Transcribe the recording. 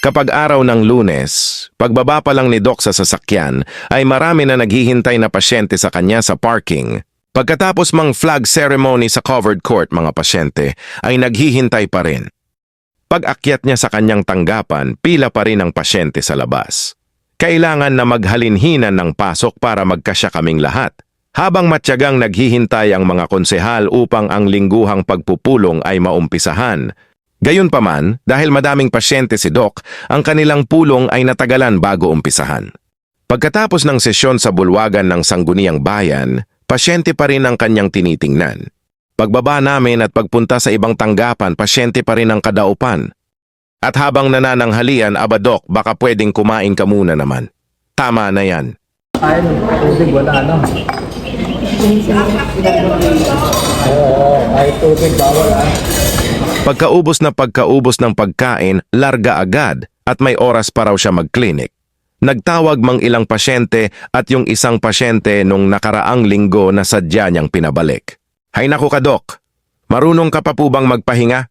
Kapag araw ng Lunes, pagbaba pa lang ni Doc sa sasakyan, ay marami na naghihintay na pasyente sa kanya sa parking. Pagkatapos mang flag ceremony sa covered court, mga pasyente ay naghihintay pa rin. Pag-akyat niya sa kanyang tanggapan, pila pa rin ang pasyente sa labas. Kailangan na maghalinhinan ng pasok para magkasya kaming lahat. Habang matyagang naghihintay ang mga konsehal upang ang lingguhang pagpupulong ay maumpisahan. Gayunpaman, dahil madaming pasyente si Doc, ang kanilang pulong ay natagalan bago umpisahan. Pagkatapos ng sesyon sa bulwagan ng Sangguniang Bayan, pasyente pa rin ang kanyang tinitingnan. Pagbaba namin at pagpunta sa ibang tanggapan, pasyente pa rin ang kadaupan. At habang nanananghalian, aba Doc, baka pwedeng kumain ka muna naman. Tama na yan. Ay, tubig wala, no? Oo, ay tubig bawal, ah. Pagkaubos ng pagkain, larga agad at may oras pa raw siya mag-clinic. Nagtawag mang ilang pasyente at yung isang pasyente nung nakaraang linggo na sadya niyang pinabalik. Hay naku ka, Doc. Marunong ka pa po bang magpahinga?